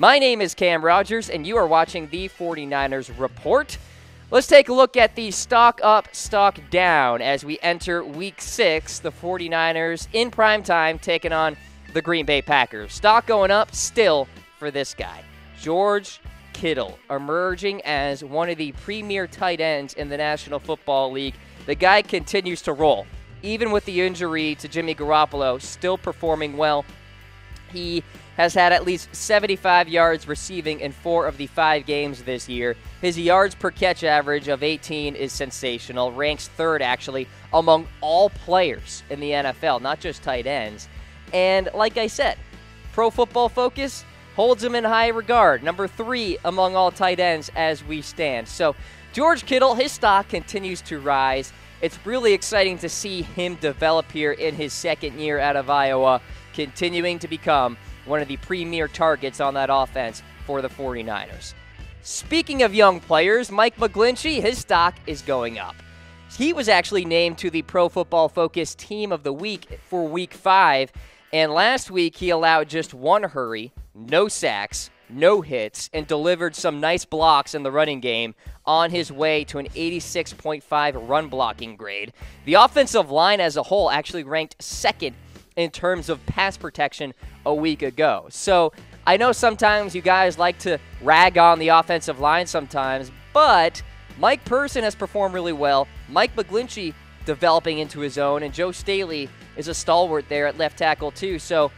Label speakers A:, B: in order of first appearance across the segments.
A: My name is Cam Rogers, and you are watching the 49ers Report. Let's take a look at the stock up, stock down as we enter Week 6. The 49ers in primetime taking on the Green Bay Packers. Stock going up still for this guy, George Kittle, emerging as one of the premier tight ends in the National Football League. The guy continues to roll. Even with the injury to Jimmy Garoppolo, still performing well. He has had at least 75 yards receiving in 4 of the 5 games this year. His yards per catch average of 18 is sensational. Ranks 3rd, actually, among all players in the NFL, not just tight ends. And like I said, Pro Football Focus holds him in high regard. Number 3 among all tight ends as we stand. So George Kittle, his stock continues to rise. It's really exciting to see him develop here in his 2nd year out of Iowa, continuing to become one of the premier targets on that offense for the 49ers. Speaking of young players, Mike McGlinchey, his stock is going up. He was actually named to the Pro Football Focus Team of the Week for Week 5, and last week he allowed just 1 hurry, no sacks, no hits, and delivered some nice blocks in the running game on his way to an 86.5 run blocking grade. The offensive line as a whole actually ranked 2nd in terms of pass protection a week ago. So I know sometimes you guys like to rag on the offensive line sometimes, but Mike Person has performed really well. Mike McGlinchey developing into his own, and Joe Staley is a stalwart there at left tackle too. So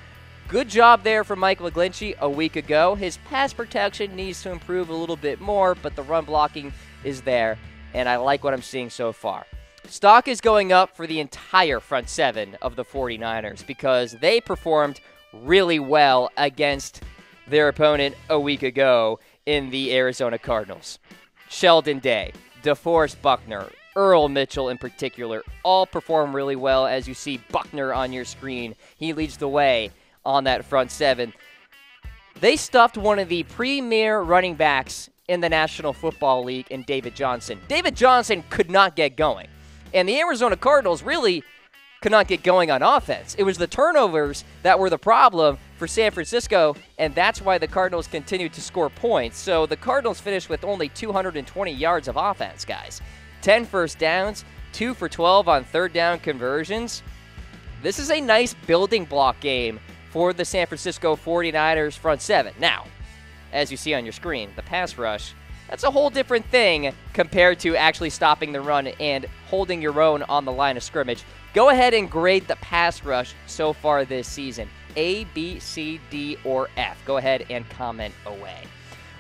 A: good job there for Mike McGlinchey a week ago. His pass protection needs to improve a little bit more, but the run blocking is there, and I like what I'm seeing so far. Stock is going up for the entire front 7 of the 49ers because they performed really well against their opponent a week ago in the Arizona Cardinals. Sheldon Day, DeForest Buckner, Earl Mitchell in particular, all perform really well. As you see Buckner on your screen, he leads the way on that front 7. They stuffed one of the premier running backs in the National Football League in David Johnson. David Johnson could not get going. And the Arizona Cardinals really could not get going on offense. It was the turnovers that were the problem for San Francisco, and that's why the Cardinals continued to score points. So the Cardinals finished with only 220 yards of offense, guys. 10 first downs, 2 for 12 on 3rd down conversions. This is a nice building block game for the San Francisco 49ers front 7. Now, as you see on your screen, the pass rush, that's a whole different thing compared to actually stopping the run and holding your own on the line of scrimmage. Go ahead and grade the pass rush so far this season. A, B, C, D, or F. Go ahead and comment away.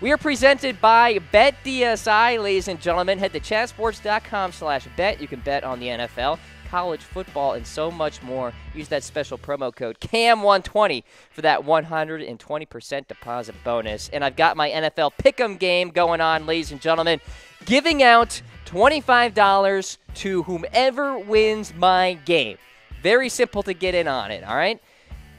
A: We are presented by BetDSI, ladies and gentlemen. Head to chatsports.com/bet. You can bet on the NFL, college football, and so much more. Use that special promo code CAM120 for that 120% deposit bonus. And I've got my NFL Pick'em game going on, ladies and gentlemen, giving out $25 to whomever wins my game. Very simple to get in on it, all right?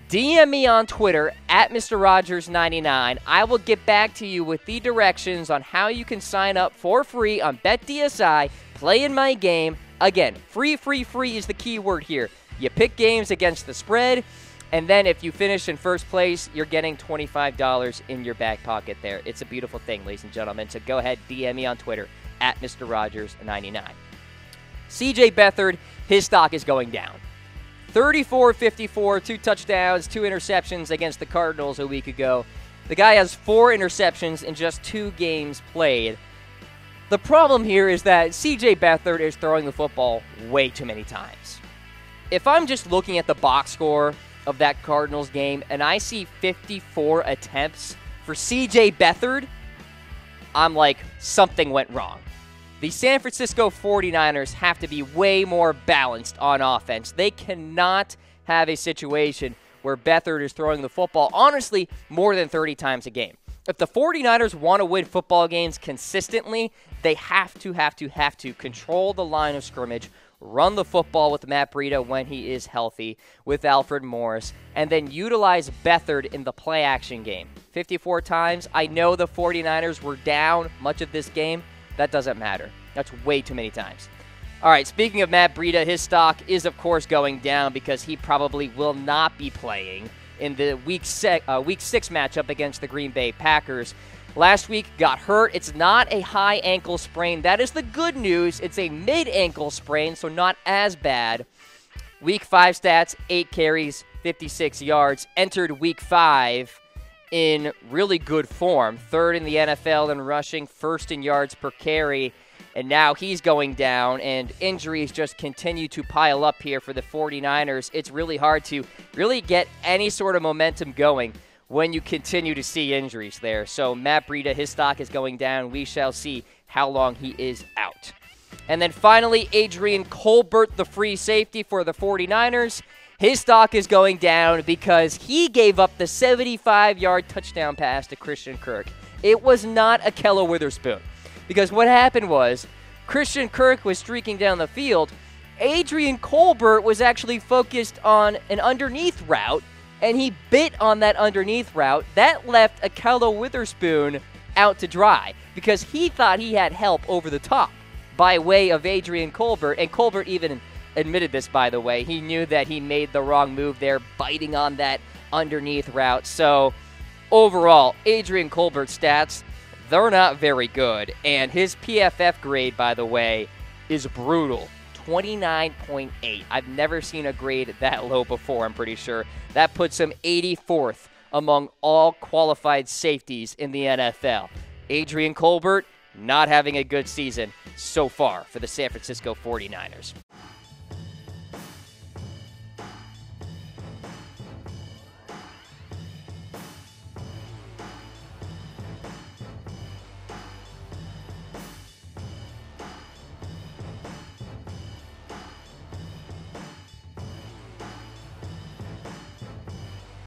A: DM me on Twitter at Mr. Rogers99. I will get back to you with the directions on how you can sign up for free on BetDSI, play in my game. Again, free is the key word here. You pick games against the spread, and then if you finish in first place, you're getting $25 in your back pocket there. It's a beautiful thing, ladies and gentlemen. So go ahead, DM me on Twitter at Mr. Rogers99. CJ Beathard, his stock is going down. 34-54, 2 touchdowns, 2 interceptions against the Cardinals a week ago. The guy has 4 interceptions in just 2 games played. The problem here is that CJ Beathard is throwing the football way too many times. If I'm just looking at the box score of that Cardinals game and I see 54 attempts for CJ Beathard, I'm like, something went wrong. The San Francisco 49ers have to be way more balanced on offense. They cannot have a situation where Beathard is throwing the football, honestly, more than 30 times a game. If the 49ers want to win football games consistently, they have to control the line of scrimmage, run the football with Matt Breda when he is healthy, with Alfred Morris, and then utilize Beathard in the play-action game. 54 times. I know the 49ers were down much of this game. That doesn't matter. That's way too many times. All right, speaking of Matt Breda, his stock is, of course, going down because he probably will not be playing in the Week 6 matchup against the Green Bay Packers. Last week, got hurt. It's not a high ankle sprain. That is the good news. It's a mid-ankle sprain, so not as bad. Week 5 stats, 8 carries, 56 yards. Entered Week 5 in really good form. 3rd in the NFL in rushing, 1st in yards per carry. And now he's going down, and injuries just continue to pile up here for the 49ers. It's really hard to really get any sort of momentum going when you continue to see injuries there. So Matt Breda, his stock is going down. We shall see how long he is out. And then finally, Adrian Colbert, the free safety for the 49ers. His stock is going down because he gave up the 75-yard touchdown pass to Christian Kirk. It was not a Ahkello Witherspoon. Because what happened was, Christian Kirk was streaking down the field. Adrian Colbert was actually focused on an underneath route, and he bit on that underneath route. That left Ahkello Witherspoon out to dry because he thought he had help over the top by way of Adrian Colbert. And Colbert even admitted this, by the way. He knew that he made the wrong move there, biting on that underneath route. So overall, Adrian Colbert's stats, they're not very good, and his PFF grade, by the way, is brutal, 29.8. I've never seen a grade that low before, I'm pretty sure. That puts him 84th among all qualified safeties in the NFL. Adrian Colbert not having a good season so far for the San Francisco 49ers.